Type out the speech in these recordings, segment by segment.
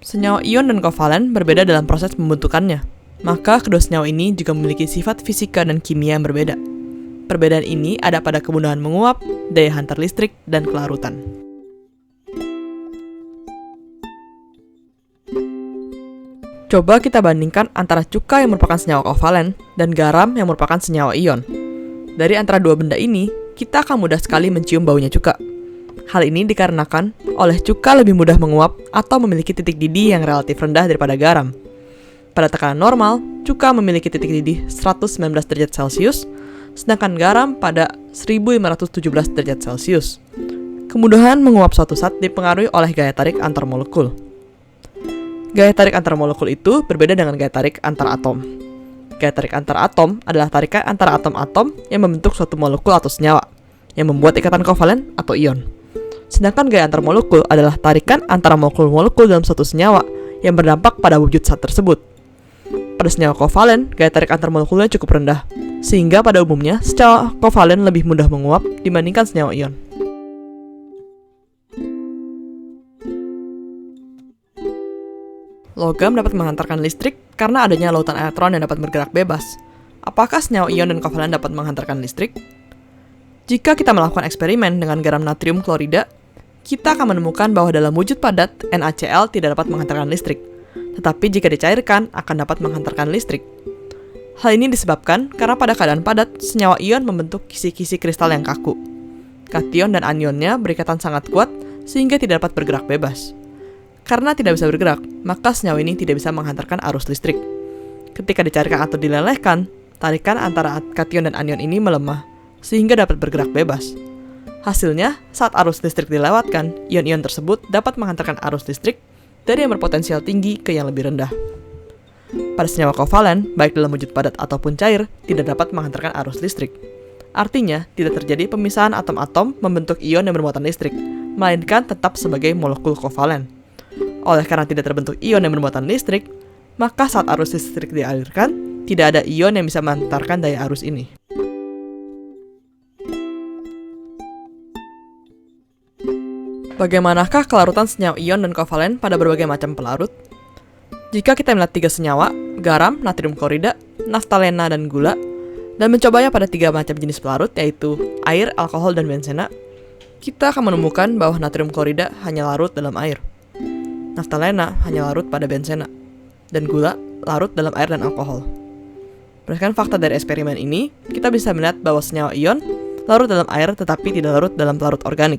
Senyawa ion dan kovalen berbeda dalam proses pembentukannya, maka kedua senyawa ini juga memiliki sifat fisika dan kimia yang berbeda. Perbedaan ini ada pada kemudahan menguap, daya hantar listrik, dan kelarutan. Coba kita bandingkan antara cuka yang merupakan senyawa kovalen dan garam yang merupakan senyawa ion. Dari antara dua benda ini, kita akan mudah sekali mencium baunya cuka. Hal ini dikarenakan oleh cuka lebih mudah menguap atau memiliki titik didih yang relatif rendah daripada garam. Pada tekanan normal, cuka memiliki titik didih 119 derajat Celcius, sedangkan garam pada 1517 derajat Celcius. Kemudahan menguap suatu zat dipengaruhi oleh gaya tarik antar molekul. Gaya tarik antar molekul itu berbeda dengan gaya tarik antar atom. Gaya tarik antar atom adalah tarikan antara atom-atom yang membentuk suatu molekul atau senyawa, yang membuat ikatan kovalen atau ion. Sedangkan gaya antar molekul adalah tarikan antara molekul-molekul dalam suatu senyawa yang berdampak pada wujud zat tersebut. Pada senyawa kovalen, gaya tarik antar molekulnya cukup rendah, sehingga pada umumnya senyawa kovalen lebih mudah menguap dibandingkan senyawa ion. Logam dapat menghantarkan listrik karena adanya lautan elektron yang dapat bergerak bebas. Apakah senyawa ion dan kovalen dapat menghantarkan listrik? Jika kita melakukan eksperimen dengan garam natrium klorida, kita akan menemukan bahwa dalam wujud padat, NaCl tidak dapat menghantarkan listrik, tetapi jika dicairkan akan dapat menghantarkan listrik. Hal ini disebabkan karena pada keadaan padat, senyawa ion membentuk kisi-kisi kristal yang kaku. Kation dan anionnya berikatan sangat kuat sehingga tidak dapat bergerak bebas. Karena tidak bisa bergerak, maka senyawa ini tidak bisa menghantarkan arus listrik. Ketika dicairkan atau dilelehkan, tarikan antara kation dan anion ini melemah, sehingga dapat bergerak bebas. Hasilnya, saat arus listrik dilewatkan, ion-ion tersebut dapat menghantarkan arus listrik dari yang berpotensial tinggi ke yang lebih rendah. Pada senyawa kovalen, baik dalam wujud padat ataupun cair, tidak dapat menghantarkan arus listrik. Artinya, tidak terjadi pemisahan atom-atom membentuk ion yang bermuatan listrik, melainkan tetap sebagai molekul kovalen. Oleh karena tidak terbentuk ion yang bermuatan listrik, maka saat arus listrik dialirkan, tidak ada ion yang bisa menghantarkan daya arus ini. Bagaimanakah kelarutan senyawa ion dan kovalen pada berbagai macam pelarut? Jika kita melihat 3 senyawa, garam, natrium klorida, naftalena, dan gula, dan mencobanya pada 3 macam jenis pelarut, yaitu air, alkohol, dan benzena, kita akan menemukan bahwa natrium klorida hanya larut dalam air, naftalena hanya larut pada benzena, dan gula larut dalam air dan alkohol. Berdasarkan fakta dari eksperimen ini, kita bisa melihat bahwa senyawa ion larut dalam air tetapi tidak larut dalam pelarut organik.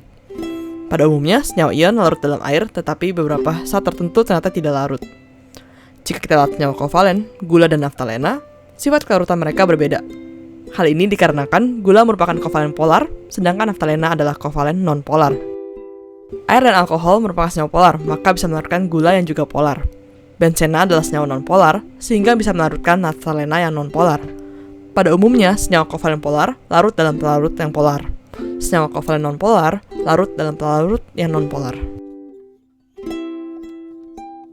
Pada umumnya, senyawa ion larut dalam air, tetapi beberapa saat tertentu ternyata tidak larut. Jika kita lihat senyawa kovalen, gula dan naftalena, sifat kelarutan mereka berbeda. Hal ini dikarenakan gula merupakan kovalen polar, sedangkan naftalena adalah kovalen non-polar. Air dan alkohol merupakan senyawa polar, maka bisa melarutkan gula yang juga polar. Benzena adalah senyawa non-polar, sehingga bisa melarutkan naftalena yang non-polar. Pada umumnya, senyawa kovalen polar larut dalam pelarut yang polar. Senyawa kovalen non-polar larut dalam pelarut yang non-polar.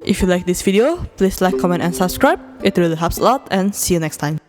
If you like this video, please like, comment, and subscribe. It really helps a lot, and see you next time.